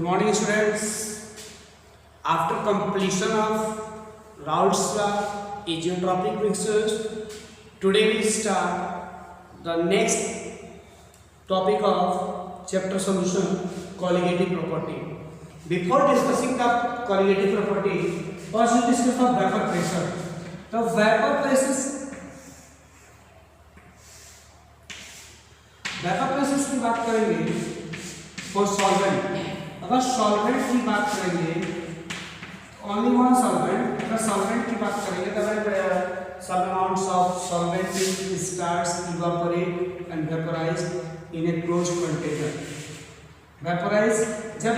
Good morning, students. After completion of Raoult's law, azeotropic mixtures, today we start the next topic of chapter solution, colligative property. Before discussing the colligative property, first we discuss the vapor pressure. The vapor pressure की बात करेंगे for solvent. अगर solvent की बात करेंगे only one solvent, अगर solvent की बात करेंगे तो some amounts of solvent starts evaporate and vaporize in a closed container. Vaporize जब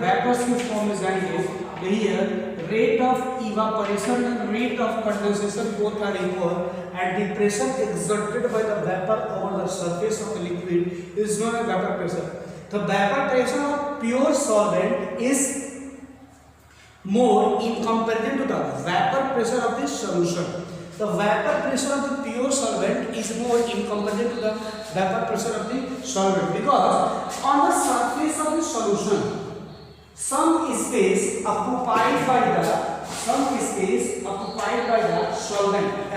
वेपर्स के फॉर्म में जाएंगे here rate of evaporation and rate of condensation both are equal and the pressure exerted by the vapor over the surface of the liquid is known as vapor pressure. The vapor pressure of pure solvent is more in comparison to the vapor pressure of the solution. The vapor pressure of the pure solvent is more in comparison to the vapor pressure of the solvent because on the surface of the solution some space occupied by the solvent,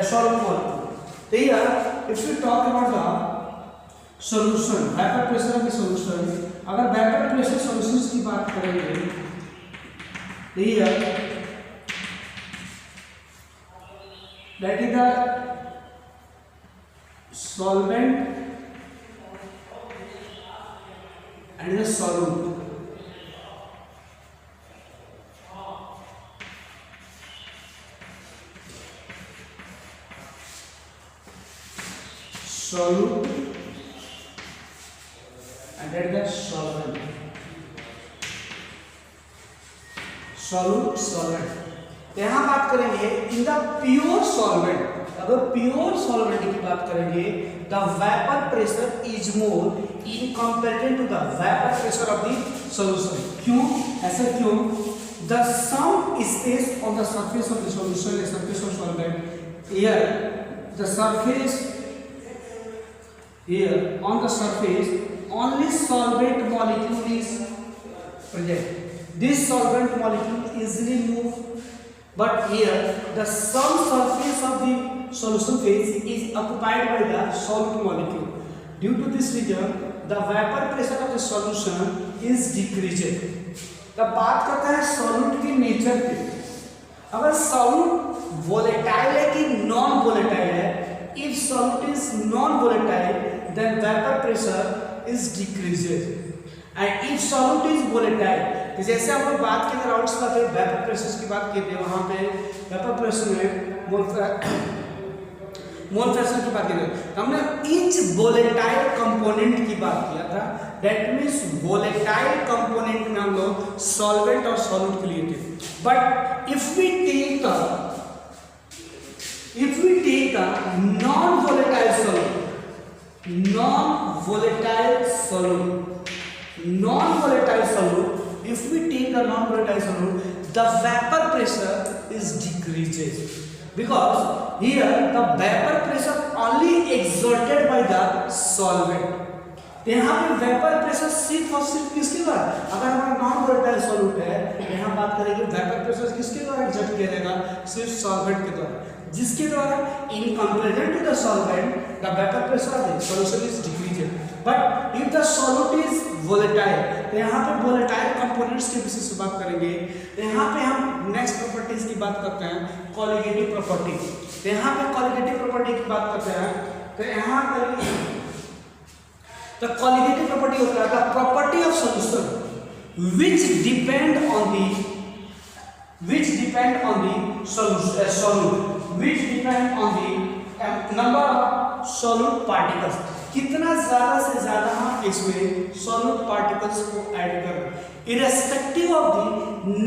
solvent molecule. Here, if we talk about the solution, vapor pressure of the solution, अगर vapor pressure solutions की बात करेंगे, here that is the solvent and the solute. Solute and that is the solvent. solvent. यहाँ बात करेंगे in the pure solvent. अगर pure solvent की बात करेंगे the vapour pressure is more in comparison to the vapour pressure of the solution. क्यों ऐसा क्यों? The some space on the surface of the solution, surface of solvent, here the surface, here on the surface only solvent molecule is present. This solvent molecule easily move, but here the some surface of the solution phase is occupied by the solute molecule. Due to this reason the vapor pressure of the solution is decreased. तब बात करता है solute की nature पे. अगर solute volatile है कि non volatile है, if solute is non volatile then vapor pressure is decreased and if solute is volatile, जैसे हम लोग बात की राउट्स का थे वेपर प्रेशर की बात की थी, वहां पे वेपर प्रेशर में मोल फ्रैक्शन की बात की थी, हमने ईच वोलेटाइल कंपोनेंट की बात किया था. दैट मींस वोलेटाइल कंपोनेंट में हम लोग सॉल्वेंट और सॉल्यूट के लिए थे. But if we take the non volatile solute, if we take the non-volatile solute, the vapor pressure is decreases because here the vapor pressure only exerted by the solvent. यहाँ पे vapour pressure सिर्फ और सिर्फ किसके द्वारा, अगर हमारा non volatile solute है यहाँ बात करेंगे वेपर प्रेशर किसके द्वारा एक्सर्ट किया जाएगा, सिर्फ सॉल्वेंट के द्वारा, जिसके द्वारा in comparison to the solvent the vapour pressure of the solution is decreased. But if the solute is volatile, तो यहाँ पे वोलेटाइल कंपोनेंट्स के विषय से बात करेंगे. तो यहाँ पे हम नेक्स्ट प्रॉपर्टीज की बात करते हैं, कॉलिगेटिव प्रॉपर्टी. तो यहाँ पे कॉलिगेटिव प्रॉपर्टी की बात करते हैं, तो यहाँ पर the colligative property होता है the property of solution which depend on the solute, which depend on the number of solute particles. कितना ज्यादा से ज्यादा हम इसमें solute particles को ऐड कर रहे हैं irrespective of the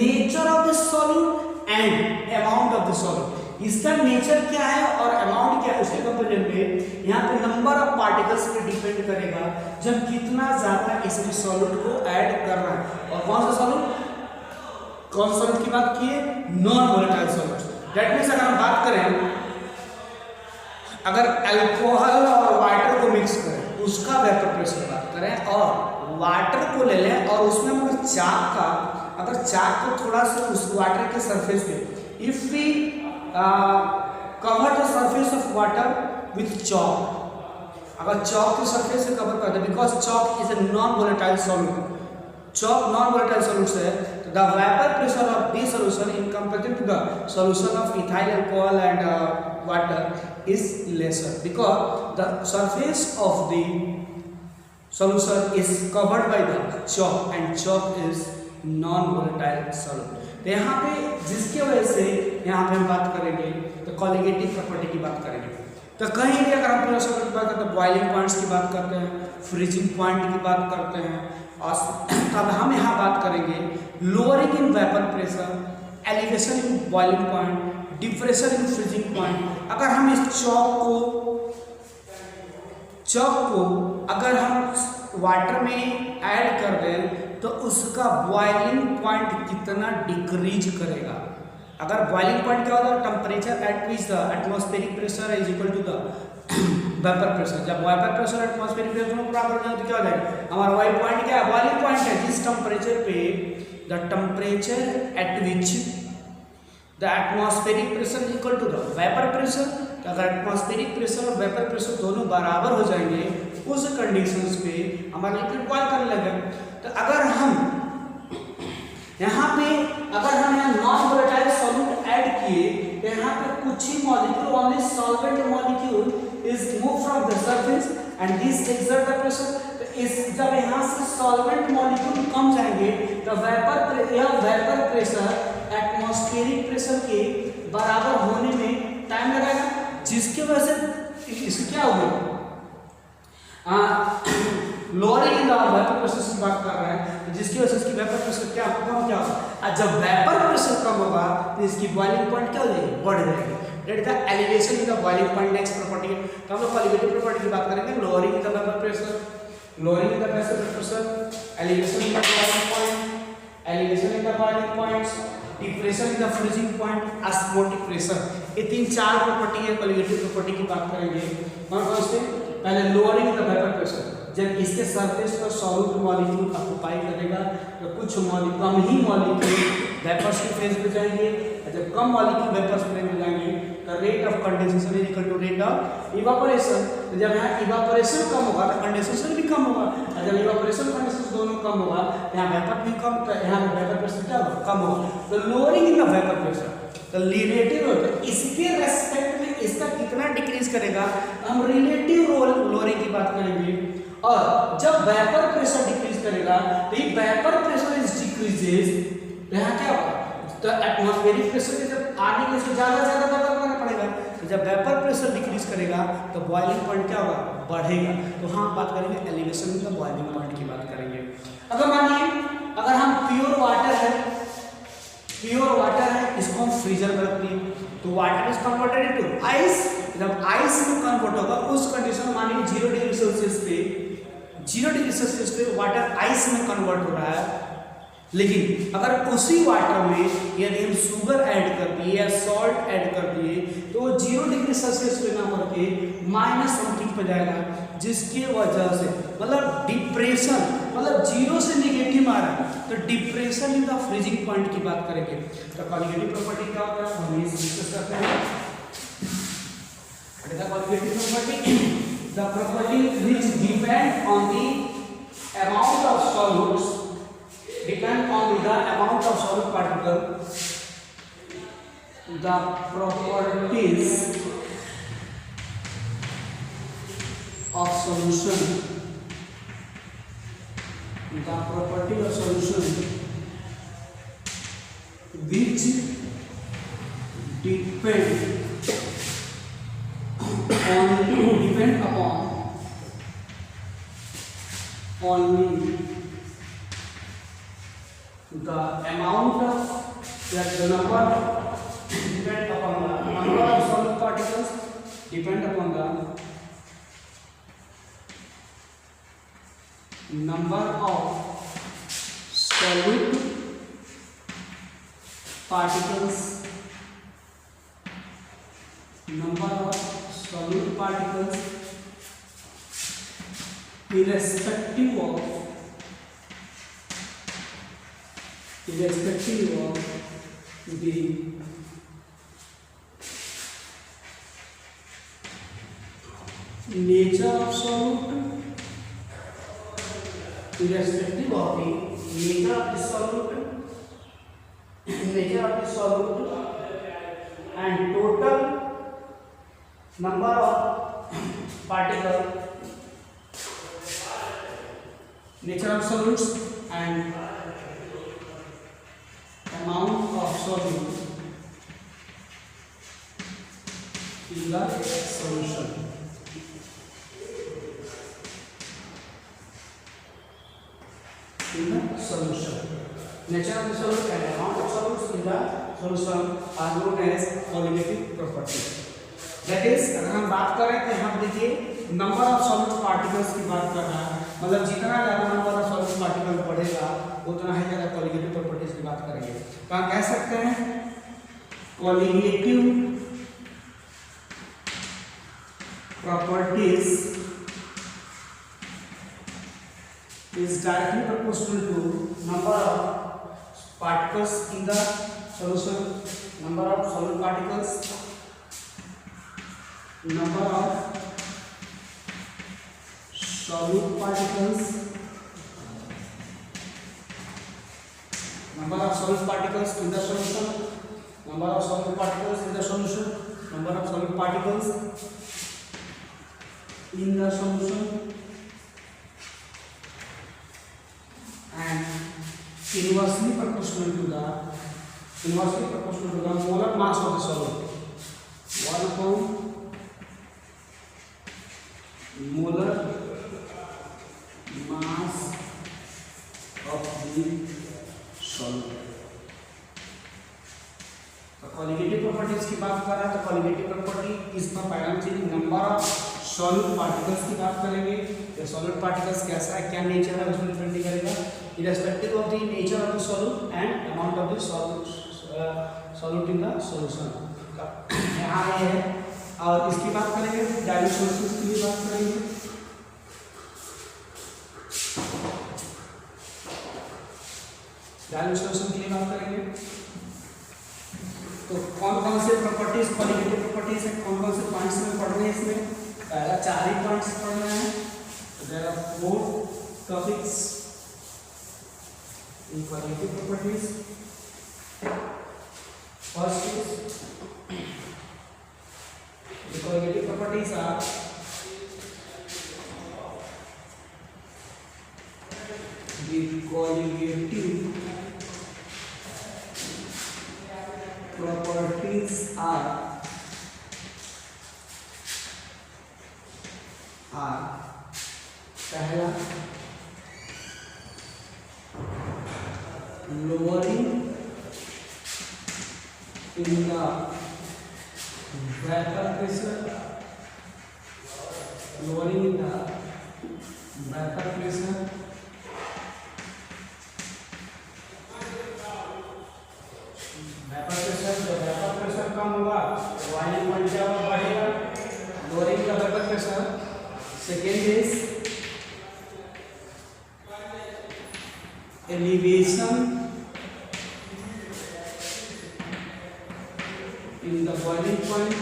nature of the solute and amount of the solute. इसका नेचर क्या है और अमाउंट क्या है उसके कंपेरिजन में यहाँ पे नंबर ऑफ पार्टिकल्स पे डिपेंड करेगा जब कितना ज्यादा इसमें सॉल्यूट को ऐड कर रहा है. और कौन सा सॉल्यूट की बात की है, non volatile solute. That means अगर हम बात करें, अगर अल्कोहल और वाटर को मिक्स करें उसका वेपर प्रेशर बात करें और वाटर को ले लें और उसमें अगर चाक को थोड़ा सा उस वाटर के सरफेस पे, if we cover the surface of water with chalk, अगर चॉक के सरफेस से कवर कर दे, because chalk is a non volatile solute, chalk non volatile solute है, तो the vapour pressure of this solution in comparison to the solution of ethyl alcohol and water is lesser, because the surface of the solution is covered by the chalk and chalk is non volatile solute। तो यहाँ पे जिसके वजह से यहाँ पे हम बात करेंगे तो कॉलिगेटिव प्रॉपर्टी की बात करेंगे। तो कहीं भी अगर हम प्रेशर की बात करते हैं, बॉइलिंग पॉइंट्स की बात करते हैं, फ्रीजिंग पॉइंट की बात करते हैं, और तब हम यहाँ बात करेंगे lowering in vapour pressure, elevation in boiling point, depression in freezing point. अगर हम इस चॉक को अगर हम वाटर में ऐड कर दें तो उसका बॉइलिंग पॉइंट कितना डिक्रीज करेगा। अगर बॉइलिंग पॉइंट क्या होगा, temperature at which the atmospheric pressure is equal to the vapour pressure. जब वेपर प्रेशर एटमॉस्फेरिक प्रेशर में बराबर हो जाए तो क्या हो जाएगा, हमारा बॉइलिंग पॉइंट क्या है, बॉइलिंग पॉइंट है जिस टेम्परेचर पे the temperature at which the atmospheric pressure is equal to the vapour pressure. तो अगर एटमॉस्फेरिक प्रेशर और वेपर प्रेशर दोनों बराबर हो जाएंगे उस कंडीशंस पे हमारा लिक्विड बॉयल करने लगे। तो अगर हम यहाँ नॉन वोलेटाइल सॉल्यूट ऐड किए तो यहाँ पे कुछ ही molecule, only solvent molecule is move from the surface and this exert the pressure. तो इस जब यहाँ से सॉल्वेंट मॉलिक्यूल कम जाएंगे तो वेपर प्रेशर एटमॉस्फेरिक प्रेशर के बराबर होने में टाइम लगेगा, जिसकी वजह से इससे क्या होगा, lowering in the vapour pressure की बात कर रहे हैं, तो जिसकी वजह से इसकी वेपर प्रेशर क्या होगा, और जब वेपर प्रेशर कम होगा तो इसकी बॉइलिंग पॉइंट क्या हो जाएगी, बढ़ जाएगी। That is the elevation in the boiling point. Next property तो हम लोग क्वालिटेटिव प्रॉपर्टी की बात करेंगे, lowering in the vapour pressure, lowering in the vapour pressure, elevation in the boiling point, elevation in the boiling points, depression in the freezing point, osmotic pressure. ये 3-4 property है qualitative property की बात करेंगे। कौन से, पहले लोअरिंग द वेपर प्रेशर, जब इसके सरफेस पर सॉल्यूट मॉलिक्यूल ऑक्यूपाई करेगा तो कुछ कम ही मॉलिक्यूल वेपर्स के फेज में जाएंगे, और जब कम मॉलिक्यूल वेपर्स फेज में जाएंगे तो rate of condensation is equal to rate of evaporation. तो जब यहाँ इवापोरेशन कम होगा तो कंडेंसेशन भी कम होगा, और जब इवापोरेशन कंडेंसेशन दोनों कम होगा यहाँ वेपर भी कम, तो यहाँ वेपर प्रेशर क्या होगा, कम होगा। तो lowering in the vapour pressure तो रिलेटिव होता है, इसके रेस्पेक्ट में इसका कितना डिक्रीज करेगा, हम रिलेटिव लोअरिंग की बात करेंगे। और जब वेपर प्रेशर डिक्रीज करेगा तो ये वेपर प्रेशर इज डिक्रीजेस, यहाँ क्या होगा, तो एटमॉस्फेरिक प्रेशर के जब आने के से ज़्यादा वेपर करना पड़ेगा, तो जब वेपर प्रेशर डिक्रीज करेगा तो बॉइलिंग पॉइंट क्या होगा, बढ़ेगा। तो हम बात करेंगे एलिवेशन का बॉइलिंग पॉइंट की बात करेंगे। अगर मानिए अगर हम प्योर वाटर है इसको हम फ्रीजर में रख दिए तो water is converted into ice. जब आइस में कन्वर्ट होगा उस कंडीशन में मानिए 0 डिग्री सेल्सियस पे वाटर आइस में कन्वर्ट हो रहा है, लेकिन अगर उसी वाटर में यदि हम शुगर ऐड कर दिए या सॉल्ट ऐड कर दिए तो 0 डिग्री सेल्सियस पे ना करके माइनस समथिंग पे जाएगा, जिसकी वजह से मतलब डिप्रेशन, मतलब 0 से नेगेटिव आ रहा है तो depression in the freezing point की बात करेंगे। तो क्वालिटेटिव प्रॉपर्टी क्या होता है, हम ये डिस्कस करते हैं। Qualitative property, the property which depend on the amount of solutes, depend on the amount of solute particle, the properties of solution, the property of solution which depend upon only the amount of the number depend upon the number of solute particles, depend upon the number of solute particles, irrespective of irrespective of the nature of solute, irrespective of the nature of the solute, and total number of particles, nature of solutes and amount of solute in the solution. Nature of the solute and amount of solutes in the solution are known as colligative property. That is, अगर हम बात करें तो यहाँ देखिए number of solute particles की बात कर रहा है, मतलब जितना ज़्यादा नंबर ऑफ सॉल्यूट पार्टिकल बढ़ेगा उतना ही ज़्यादा colligative प्रॉपर्टीज की बात करेंगे। तो हम कह सकते हैं colligative properties is directly proportional to number of particles in the solution, number of solute particles, number of solute particles, number of solute particles in the solution, number of solute particles in the solution, number of solute particles in the solution, and inversely proportional to the molar mass of the solute. 1 molar mass of the solute. तो colligative properties की बात कर रहा है तो colligative property इसका parameter change number of solute particles की बात करेंगे। ये सॉल्यूट पार्टिकल्स कैसा है, क्या नेचर है, उसमें डिपेंड करेगा irrespective of the nature of the solute and amount of the solute in the solution. यहाँ ये है और इसकी बात करेंगे डायल्यूट सॉल्यूशंस की भी बात करेंगे। डायल्यूट सॉल्यूशन की बात करेंगे तो कौन कौन से प्रॉपर्टीज क्वालिटेटिव प्रॉपर्टीज है, कौन कौन से पॉइंट्स में पढ़ने हैं इसमें, पहला 4 ही पॉइंट्स पढ़ना है। There are 4 topics in qualitative properties. First is the qualitative properties are the qualitative properties are पहला lowering in the vapor pressure, lowering in the vapor pressure, जब vapor pressure कम होगा तो boiling point क्या बढ़ेगा, lowering the vapor pressure. Second is elevation in the boiling point,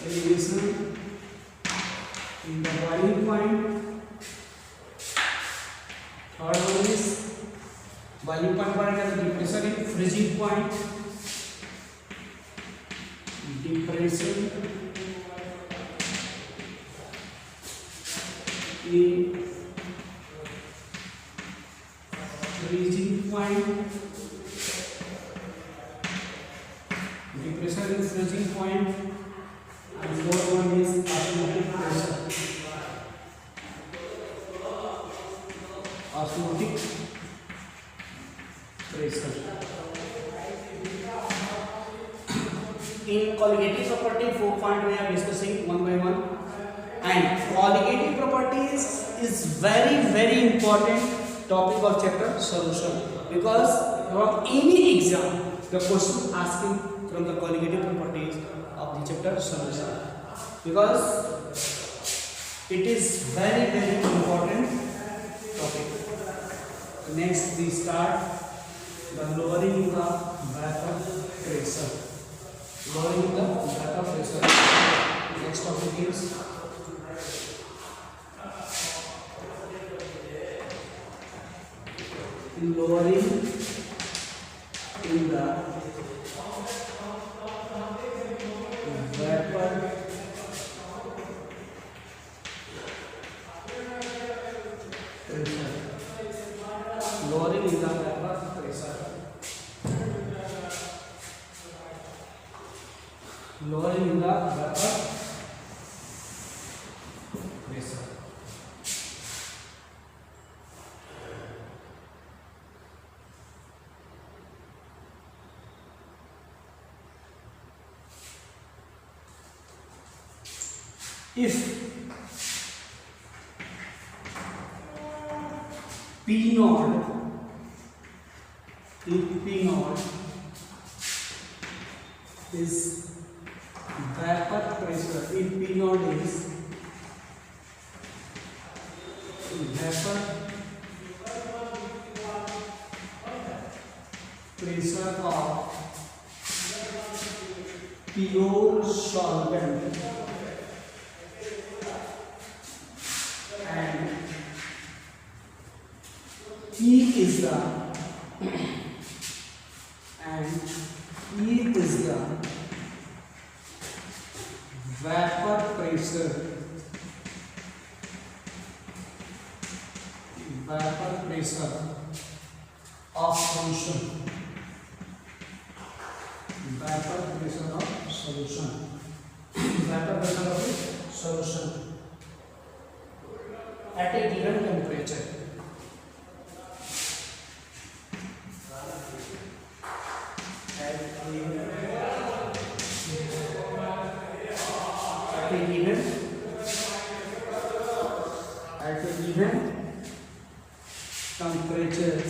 elevation in the boiling point. Third one is boiling point बढ़ेगा तो depression in freezing point, depression in freezing point, depression in freezing point, and fourth one is osmotic pressure. Osmotic pressure. In colligative property, 4 points we are discussing one by one. And colligative properties is very important topic of chapter solution, because from any exam the question asking from the colligative properties of the chapter solution, because it is very important topic. Next we start the lowering the vapor pressure. Lowering the vapor pressure. Next topic is lowering in the vapor pressure. Lowering in the vapor pressure. Lowering in the vapor pressure. If P naught, if P naught is vapor pressure, if P naught is vapor pressure of pure solvent and E is the vapor pressure of solution. Vapor pressure of solution. Vapor pressure of solution at a given temperature. At a given temperature.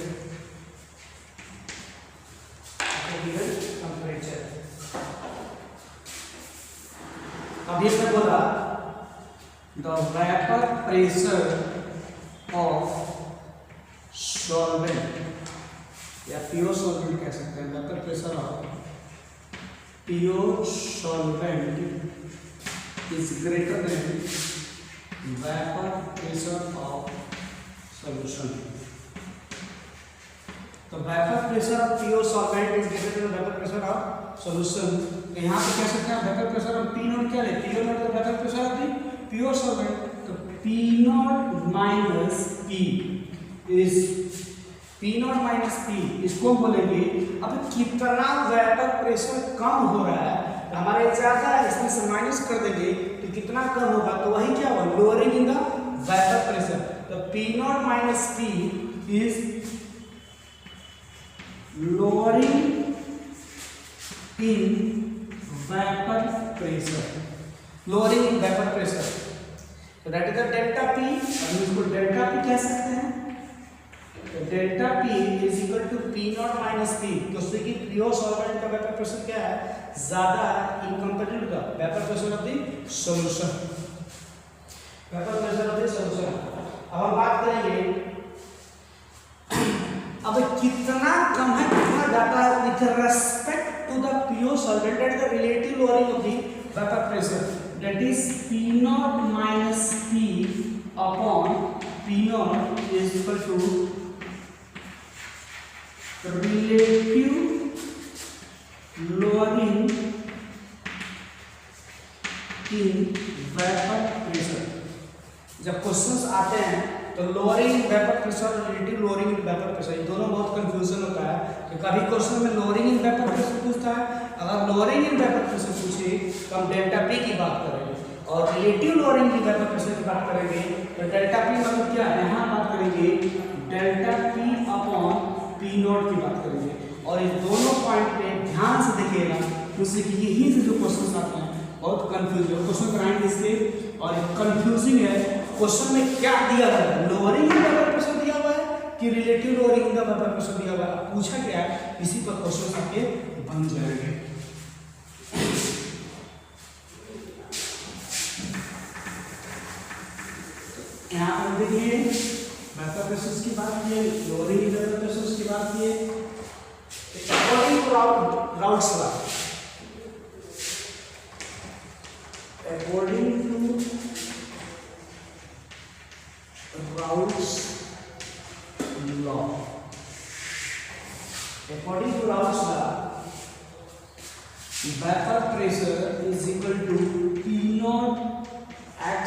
अब ये मैं बोला the vapor pressure of solvent या pure solvent कह सकते हैं. vapor pressure of pure solvent is greater than vapor pressure of solution. तो vapor pressure of pure solvent is greater than vapor pressure of solution. यहाँ पे कह सकते हैं vapor pressure of P naught क्या है? P naught तो vapor pressure of the pure solvent. तो P naught minus P is P naught minus P. इसको बोलेंगे अब कितना vapor pressure कम हो रहा है. हमारे ज्यादा है इसमें से माइनस कर देंगे तो कितना कम होगा. तो वही क्या होगा? Lowering in the vapour pressure. तो P naught minus P is lowering in vapor pressure. Lowering in vapor pressure. So that is the delta P. हम इसको delta P कह सकते हैं. तो delta P is equal to P naught minus P. तो उससे कि pure solvent का vapor pressure क्या है? ज़्यादा in comparison to the vapor pressure of the solution. Vapor pressure of the solution. अब हम बात करेंगे अब कितना कम है, कितना ज़्यादा है with respect to the pure solvent. That is the relative lowering of the vapor pressure. That is P naught minus P upon P naught is equal to relative lowering in vapor pressure. जब questions आते हैं तो lowering vapour pressure और relative lowering in vapour pressure, ये दोनों बहुत confusion होता है. कि कभी क्वेश्चन में लोअरिंग इन वेपर प्रेशर पूछता है. अगर लोअरिंग इन वेपर प्रेशर पूछे तो हम डेल्टा पी की बात करेंगे, और relative lowering in vapour pressure की बात करेंगे तो डेल्टा पी मतलब क्या है, यहाँ बात करेंगे delta P upon P not की बात करेंगे. और इस दोनों पॉइंट पे ध्यान से देखिएगा, उससे कि यही से जो क्वेश्चन आते हैं बहुत कंफ्यूज है. क्वेश्चन कराएंगे इसके और कंफ्यूजिंग है. क्वेश्चन में क्या दिया हुआ है? लोअरिंग इन वेपर प्रेशर दिया हुआ है कि relative lowering in vapour pressure दिया हुआ है. पूछा गया है, इसी पर क्वेश्चन आपके बन जाएंगे. यहाँ पर देखिए वेपर प्रेशर की बात किए, लोअरिंग वेपर प्रेशर की बात किए। According to Raoult's law, according to Raoult's law, according to Raoult's law, vapor pressure is equal to P naught x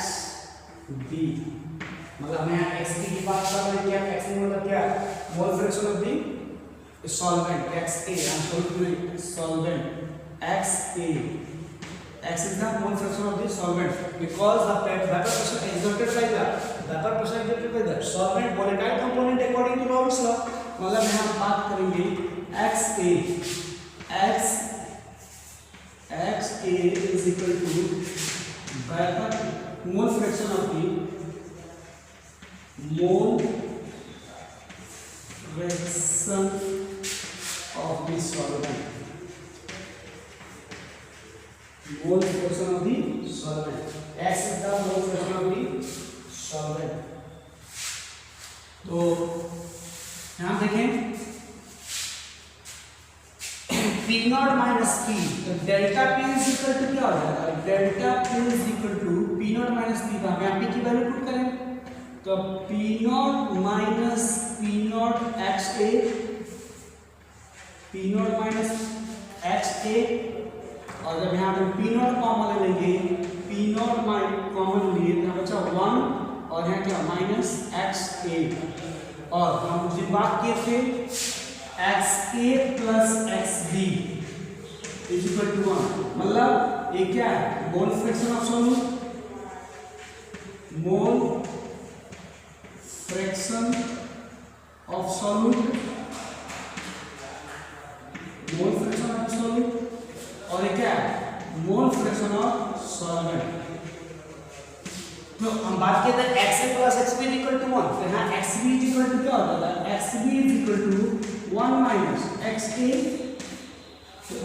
B। मतलब हमें यहाँ x की बात कर रहे हैं, क्या x मतलब क्या, मोल fraction of the solvent x A, solvent x A, x is the mole fraction of the solvent because the vapor pressure exerted by the solvent volatile component according to Raoult's law। मतलब यहाँ बात करेंगे x A is equal to vapor mole fraction of the solvent, mole fraction of the solvent, x is the mole fraction of the solvent। तो यहाँ देखें P naught minus P, तो delta P is equal to क्या हो जाएगा, delta P is equal to P naught minus P का हमें P की वैल्यू पुट करें तो P naught minus P not x A, P naught minus x A, और जब यहाँ पे P नॉट कॉमन लेंगे, P नॉट कॉमन लिए तो बचा 1 और यहाँ क्या माइनस x A, और हम उसी बात किए थे XA plus XB is equal to 1, मतलब ये क्या है, mole fraction of solute, mole fraction of solute, mole fraction of solute, और ये क्या है, मोल फ्रैक्शन ऑफ सॉल्वेंट। तो हम बात किए थे XA plus XB is equal to 1, तो यहाँ XB इज इक्वल टू क्या होता था, XB is equal to 1 minus XA,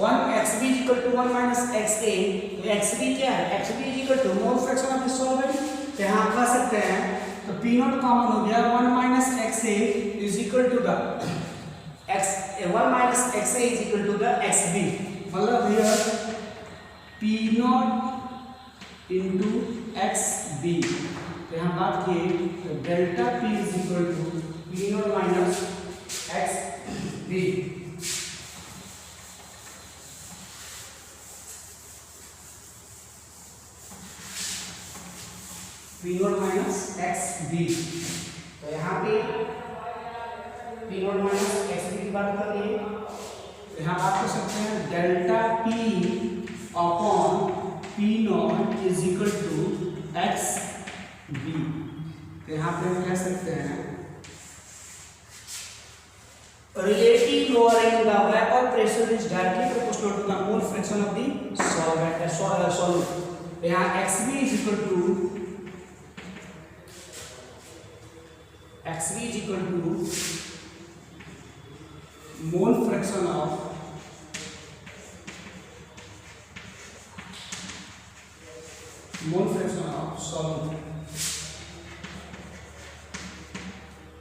1 XB is equal to 1 minus XA, तो XB क्या है, XB is equal to mole fraction of the solvent, तो यहाँ आप कह सकते हैं तो P नॉट कॉमन हो गया, 1 minus XA is equal to the 1 minus XA is equal to the XB, मतलब here P naught into XB, तो यहाँ बात किए तो delta P is equal to P naught minus XB। P naught minus XB, तो यहाँ पे P naught minus XB की बात कर रही है, तो यहाँ बात कर सकते हैं delta P upon P naught is equal to XB, तो यहाँ पे हम कह सकते हैं relative lowering the vapor pressure is directly proportional to the mole fraction of the solute। यहाँ XB is equal to mole fraction of solute,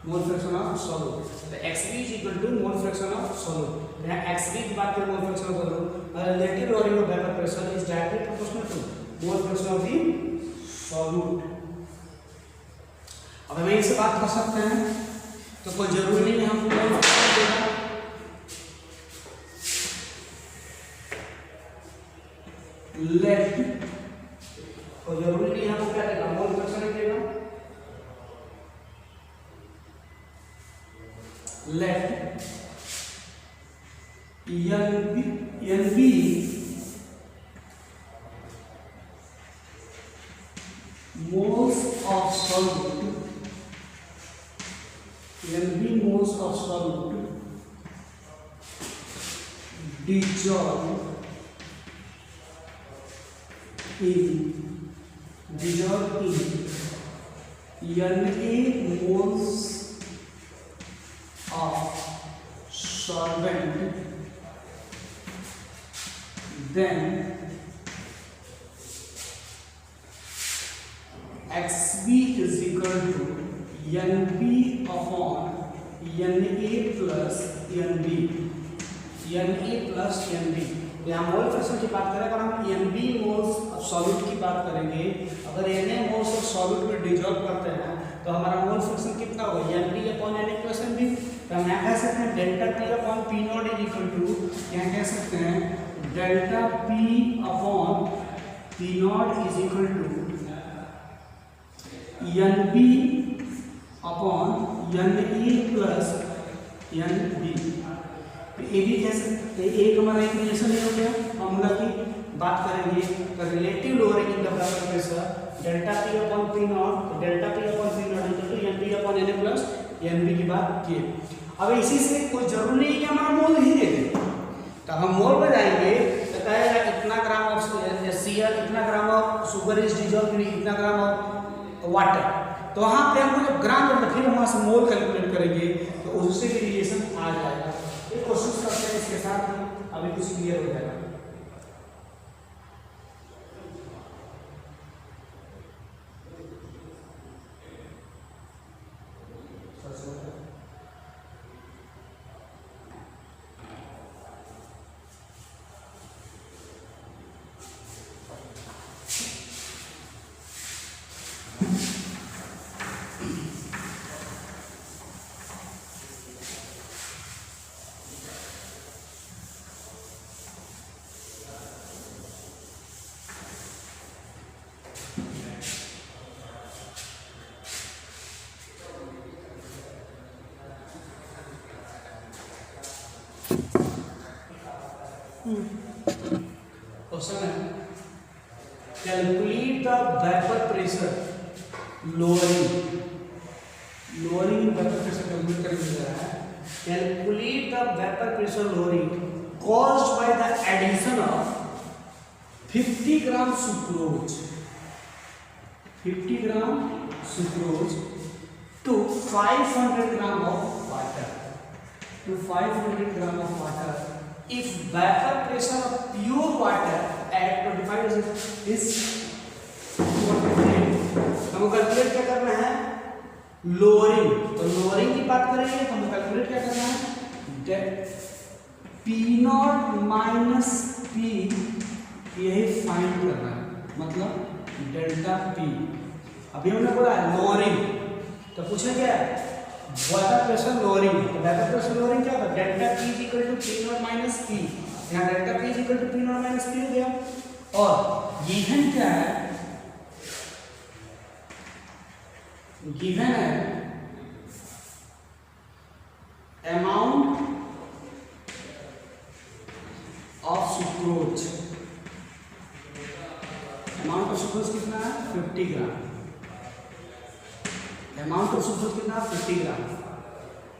mole fraction of solute, तो XB is equal to mole fraction of solute. यहाँ XB की बात करें mole fraction of solute, relative lowering of vapour pressure is directly proportional to mole fraction of the solute. अब हम इससे बात कर सकते हैं, तो कोई जरूरी नहीं हमको मोल फ्रैक्शन देना, लेट कोई जरूरी नहीं हमको क्या देगा, मोल फ्रैक्शन देगा, let NB moles of solute, NB moles of solute dissolve in NA moles of solvent, then XB is equal to NB Na plus Nb, Na plus Nb। यहाँ mole fraction की बात करें, अगर हम Nb moles of solute की बात करेंगे, अगर Na मोल्स ऑफ सॉल्यूट में डिजॉल्व करते हैं तो हमारा मोल फ्रैक्शन कितना होगा, Nb upon Na plus Nb। तो हम यहाँ कह सकते हैं delta P upon P naught is equal to, यहाँ कह सकते हैं delta P upon P naught is equal to Nb upon Na plus Nb। ये भी कह सकते हैं, एक हमारा एक रिलेशन हो गया। फॉर्मूला की बात करेंगे तो relative lowering in the vapour pressure delta P upon P naught, तो delta P upon P naught equal to Nb upon Na plus Nb की बात की। अब इसी से कोई जरूरी नहीं कि हमारा मोल ही दे दे, तो हम मोल पर जाएंगे तो कहेगा इतना ग्राम ऑफ Cl, इतना gram of sugar is dissolve, इतना ग्राम ऑफ वाटर। तो वहाँ पे हमको जब ग्राम में फिर वहाँ से मोल कैलकुलेट करेंगे तो उससे भी रिलेशन आ जाएगा। एक कोशिश करते हैं इसके साथ ही, अभी कुछ क्लियर हो जाएगा। क्वेश्चन है calculate the vapour pressure lowering vapour pressure calculate करने है। Calculate the vapour pressure lowering caused by the addition of 50 gram sucrose, 50 gram sucrose to 500 gram of water, to 500 gram of water if vapor pressure of pure water at 25 is 48। हमको calculate क्या करना है, lowering. तो lowering की बात करेंगे तो हमको कैलकुलेट क्या करना है, P नॉट माइनस P, यही फाइंड करना है, मतलब डेल्टा P। अभी हमने बोला है लोअरिंग, तो पूछना क्या है, वाटर प्रेशर लोअरिंग। तो वाटर प्रेशर लोअरिंग क्या होगा, delta P is equal to P naught minus P। यहाँ delta P is equal to P naught minus P हो गया। और गिवन क्या है, गिवन है amount of sucrose, amount of sucrose कितना है 50 ग्राम, अमाउंट ऑफ सुक्रोज कितना 50 gram,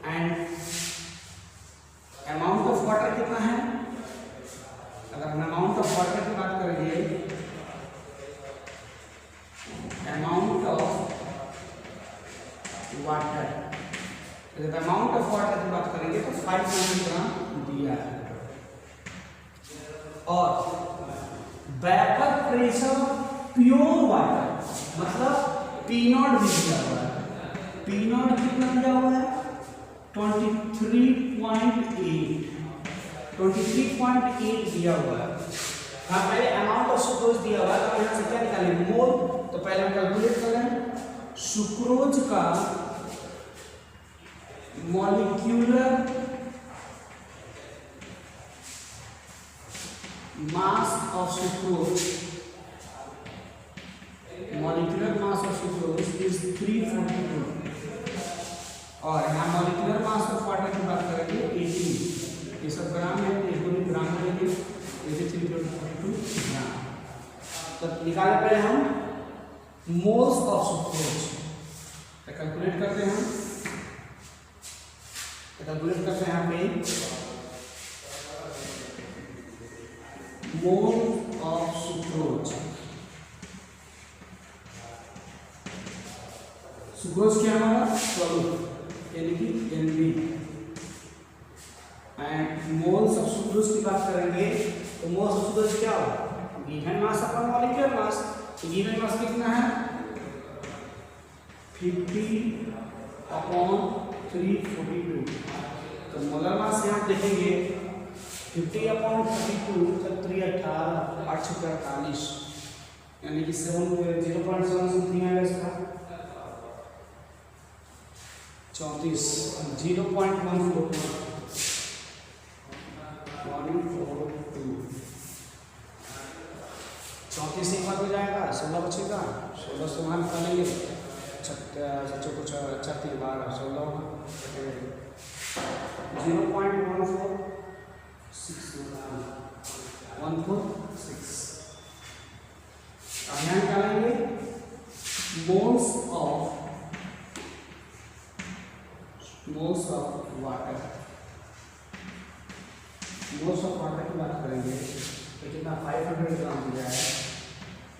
and amount of water कितना है। अगर हम अमाउंट ऑफ वाटर की बात करेंगे, अमाउंट ऑफ वाटर, जब अमाउंट ऑफ वाटर की बात करेंगे तो 500 ग्राम दिया है। और वेपर प्रेशर प्योर वाटर मतलब P नॉट भी दिया हुआ है, P नॉट कितना दिया हुआ है 23.8 दिया हुआ है। हाँ, पहले अमाउंट ऑफ सुक्रोज दिया हुआ है, तो यहाँ से क्या निकालेंगे, मोल। तो पहले हम कैलकुलेट करें सुक्रोज का molecular mass of sucrose, molecular mass of sucrose is 342, और यहाँ मॉलिक्यूलर मास ऑफ वाटर की बात करेंगे 18। ये सब ग्राम है, एक ग्राम करेंगे, ये 342 ग्राम। तो निकाले पहले हम मोल्स ऑफ सुक्रोज, कैलकुलेट करते हैं, कैलकुलेट करते हैं यहाँ पे मोल ऑफ सुक्रोज। सुक्रोज क्या हमारा सॉल्यूट यानी कि Nb, and moles of sucrose की बात करेंगे तो मोल्स ऑफ सुक्रोज क्या होगा, given mass upon molecular mass. तो गिवन मास कितना है 50 अपॉन 342। तो मोलर मास से आप देखेंगे 50/32 तक 3 18 8 48 यानी कि 0.7 समथिंग आएगा इसका 34 0.142 34 एक बार हो जाएगा 16 बचेगा 16 से वहाँ निकालेंगे 36 12 16 0.146 अब यहाँ निकालेंगे moles of water. Moles of water की बात करेंगे तो कितना 500 ग्राम हो जाएगा।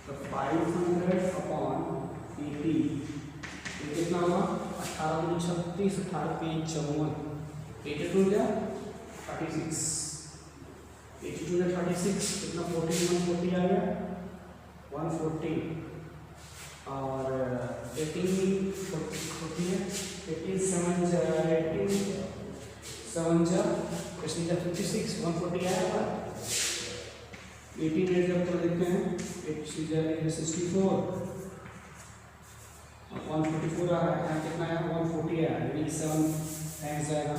तो 500/80 ये कितना होगा 18 36 18 3 54 82 या 36 82 या 36 कितना 140 आ गया 140 और 18 होती है 18 7 जा 56 140 आएगा 18 जब तो देखते हैं 64 144 आ रहा है यहाँ कितना है 140 है यानी 7 टाइम्स जाएगा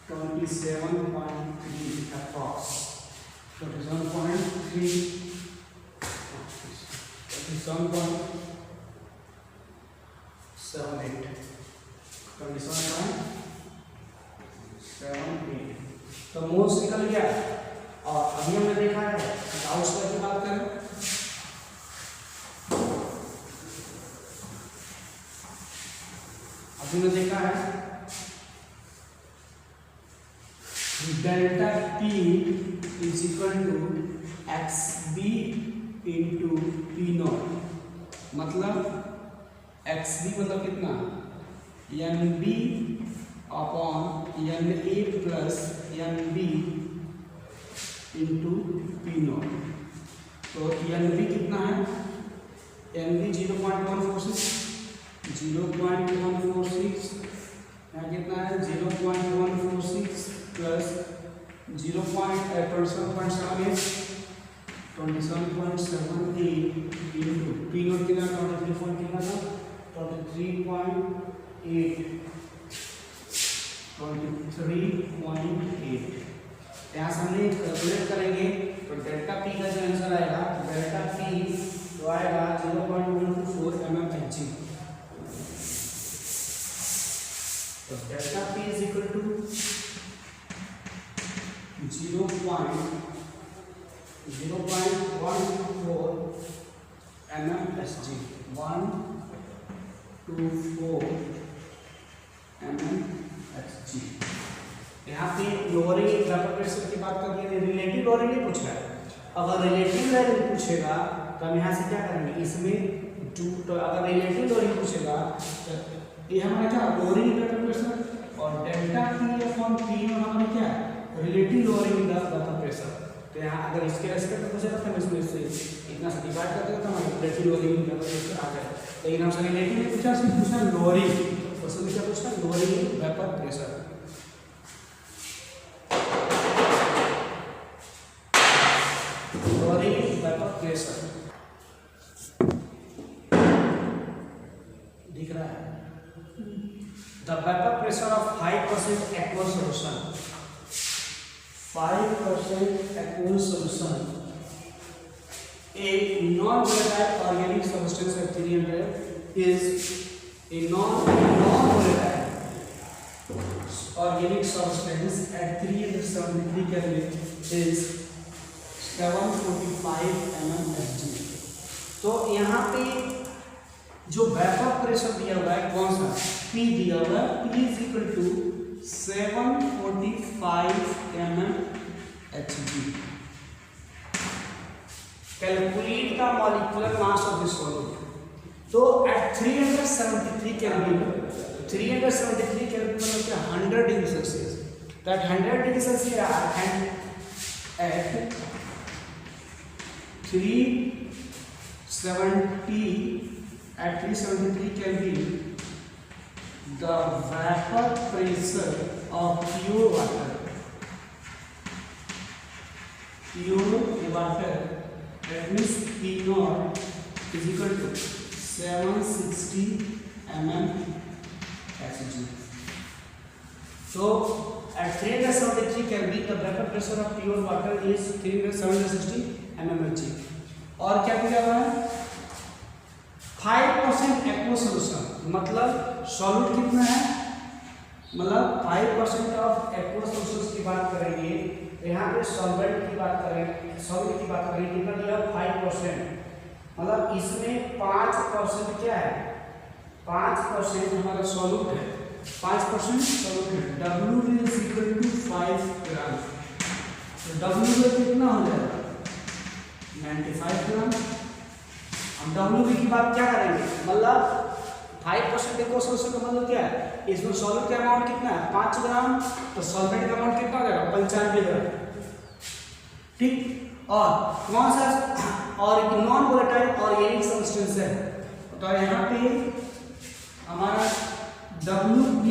27.3 अप्रॉक्स 27.3 27.78 तो मोल्स निकल गया। और अभी हमने देखा है गाउस लॉ की बात करें अभी हमने देखा है delta T is equal to XB इंटू P0 मतलब XB मतलब कितना NB upon NA plus NB into P0। तो NB कितना है NB 0.146 यहाँ कितना है 0.146 प्लस 27.78 इंटू P0 कितना 23.8 यहाँ से हमने कैलकुलेट करेंगे तो डेल्टा P का जो आंसर आएगा डेल्टा P तो आएगा 0.124 mmHg। तो delta P is equal to 0.124 mmHg 124 mmHg। यहाँ पे लोअरिंग वेपर प्रेशर की बात करके रिलेटिव लोअरिंग नहीं पूछ रहा है। अगर रिलेटिव लोअरिंग पूछेगा तो हम यहाँ से क्या करेंगे इसमें तो अगर रिलेटिव लोअरिंग पूछेगा तो ये हमारा क्या लोअरिंग वेपर प्रेशर और डेल्टा P अपॉन P हमारा क्या रिलेटिव लोअरिंग वेपर प्रेशर। तो यहाँ अगर इसके रेस्पेक्ट में पूछेगा तो हम इसमें से इतना से डिवाइड करते हैं तो हमारा रिलेटिव लोअरिंग वेपर प्रेशर आ जाएगा। लेकिन हमसे रिलेटिव नहीं पूछा सिर्फ पूछा लोअरिंग तो उसमें क्या पूछा लोअरिंग वेपर प्रेशर। दिख रहा है the vapour pressure of 5% aqueous solution 5% aqueous solution a non-volatile organic substance at 300 is a non-volatile organic substance at 373 Kelvin is 745 mmHg। तो यहाँ पे जो वेपर प्रेशर दिया हुआ है कौन सा P दिया हुआ है P is equal to 745 mmHg। Calculate the molecular mass of this solute. तो एट 373 केल्विन 373 केल्विन मतलब क्या 100 degree Celsius. That 100 degree Celsius and at 373 Kelvin the vapor pressure of pure water that means P naught is equal to 760 mmHg. So at 373 Kelvin the vapor pressure of pure water is 760 mmHg. और क्या दिया हुआ है 5% aqua solution, मतलब solute कितना है, मतलब 5% of aqua solution की बात करेंगे, यहाँ पे सॉल्वेंट की बात करेंगे, सॉल्यूट की बात करेंगे, कितना दिया 5%, मतलब इसमें 5% क्या है, 5% हमारा सॉल्यूट है, 5% सॉल्यूट है। W इज इक्वल टू 5 ग्राम, तो W का कितना हो जाएगा 95 ग्राम। हम W की बात क्या करेंगे, मतलब 5% एक्वा सोल्यूशन का मतलब क्या है, इसमें सॉल्यूट का अमाउंट कितना है 5 ग्राम, तो सॉल्वेंट का अमाउंट कितना हो जाएगा 95 ग्राम, ठीक। और कौन सा और नॉन वोलेटाइल ऑर्गेनिक सब्सटेंस है, तो यहाँ पे हमारा WB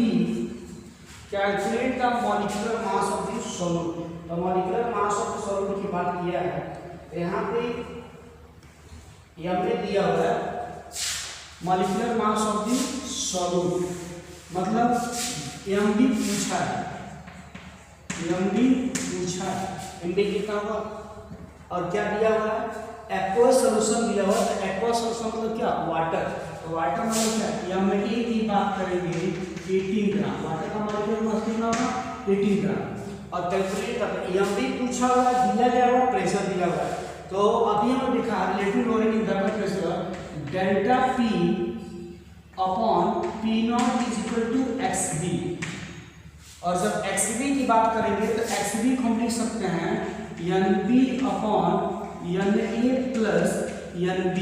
calculate the molecular mass of the solute, तो molecular mass of the solute की बात किया है, यहाँ पे हमने दिया हुआ है molecular mass of the solute, मतलब MB पूछा है, MB पूछा है, MB कितना होगा, और क्या दिया हुआ है एक्वा सॉल्यूशन दिया हुआ है, तो एक्वा सॉल्यूशन मतलब क्या वाटर, तो वाटर मतलब क्या MA की बात करेंगे 18 ग्राम, वाटर का मॉलिक्यूलर मास कितना होगा 18 ग्राम, और कैलकुलेट कर MB पूछा हुआ है, दिया गया हुआ प्रेशर दिया हुआ है, तो अभी हमने देखा relative lowering in vapour pressure delta P upon P naught is equal to XB, और जब XB की बात करेंगे तो XB को हम लिख सकते हैं NB upon NA plus NB,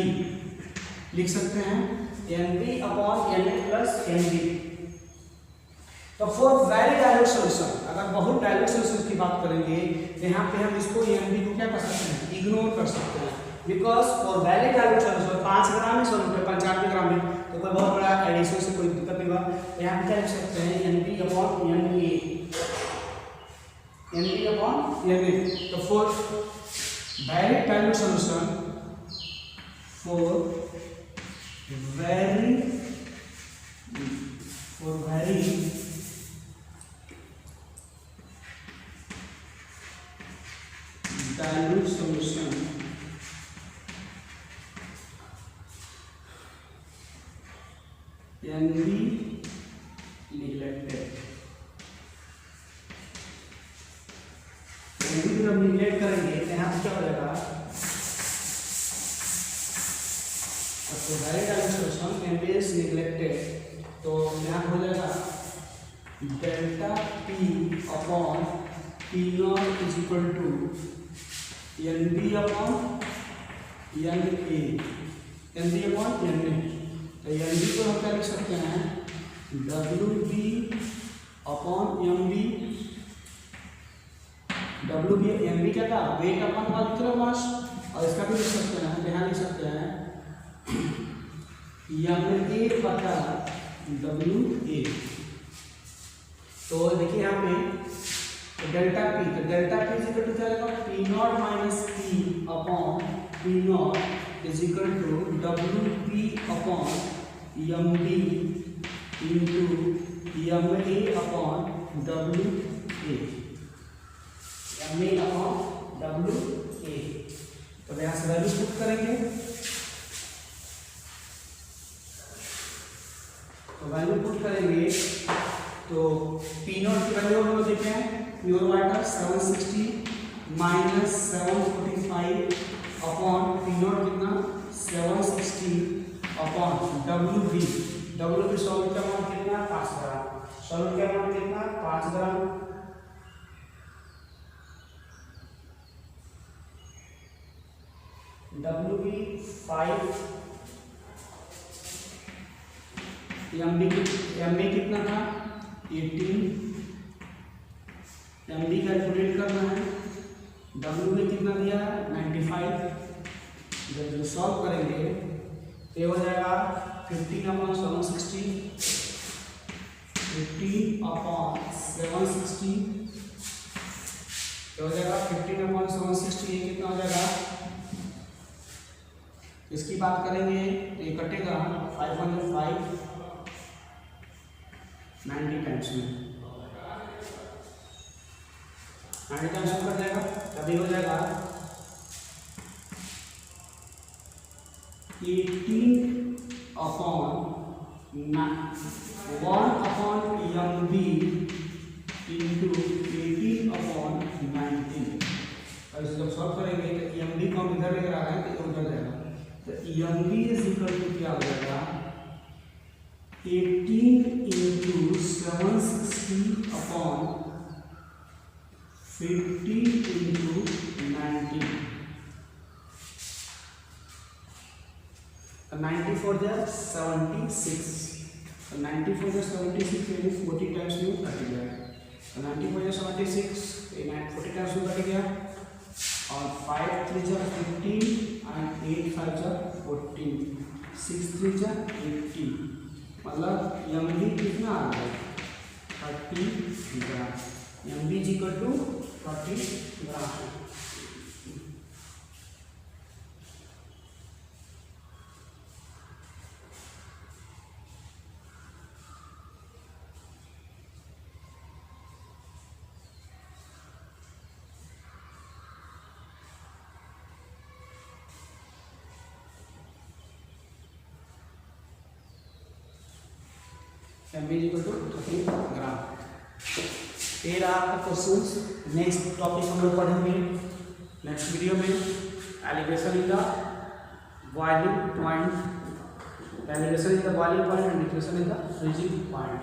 लिख सकते हैं NB upon NA plus NB। तो फॉर वेरी डायल्यूट सॉल्यूशन, अगर बहुत डायल्यूट सॉल्यूशन की बात करेंगे तो यहाँ पे हम इसको NB को क्या कर सकते हैं, इग्नोर कर सकते हैं, because for very dilute solution 5 ग्राम में सॉल्यूट है 95 ग्राम में, तो कोई बहुत बड़ा एडिशन से कोई दिक्कत नहीं होगा, तो यहाँ पे क्या लिख सकते हैं NB upon NA, NB upon NA। तो for very dilute solution, for very dilute solution can be neglected, जब निगलेक्ट करेंगे तो यहाँ क्या हो जाएगा, सॉल्यूशन कैन बी नेग्लेक्टेड, तो यहाँ हो जाएगा delta P upon P naught is equal to NB upon NA, NB upon NA, तो NB को हम क्या लिख सकते हैं WB upon MB, WB MB क्या था वेट अपॉन मॉलिक्यूलर मास, और इसका भी लिख सकते हैं, यहाँ लिख सकते हैं MA बटा WA। तो देखिए यहाँ पे डेल्टा P, तो delta P is equal to क्या रहेगा P naught minus P upon P naught is equal to WP upon MB into MA upon WA, MA upon WA। तो यहाँ से वैल्यू पुट करेंगे, तो वैल्यू पुट करेंगे तो P नॉट की वैल्यू हम लोग देखे हैं pure water 760 minus 745 upon P not कितना 760 अपॉन WB, WB सॉल्यूट का अमाउंट कितना 5 ग्राम, सॉल्यूट का अमाउंट कितना 5 ग्राम, WB 5, MB कितना था 18, MB कैलकुलेट करना है, W में कितना दिया है 95, जब सॉल्व करेंगे तो हो जाएगा 15 अपॉन 760 15/760 क्या हो जाएगा? 15/760 ये कितना हो जाएगा? इसकी बात करेंगे तो ये कटेगा 505 90 टाइम्स में, 90 टाइम्स में कट जाएगा, तभी हो जाएगा 18/1/MB इंटू 18/19। और इसे जब सॉल्व करेंगे तो MB को हम इधर लेकर आ रहे हैं तो उधर जाएगा, तो MB इज इक्वल टू क्या हो जाएगा? 18 इंटू 760/50 इंटू 90, 94 76, 94 76 यानी 40 टाइम्स में कट गया, तो 94 76 40 टाइम्स में कट गया, और 5 3 15 एंड 8 5 14, 6 3 80, मतलब MB कितना आ गया? 30 gram. MB is equal to 30 gram. MB is equal to 30 gram. ये रहा आपका क्वेश्चन। नेक्स्ट टॉपिक हम लोग पढ़ेंगे नेक्स्ट वीडियो में, elevation in the boiling point, elevation in the boiling point and depression in the freezing point.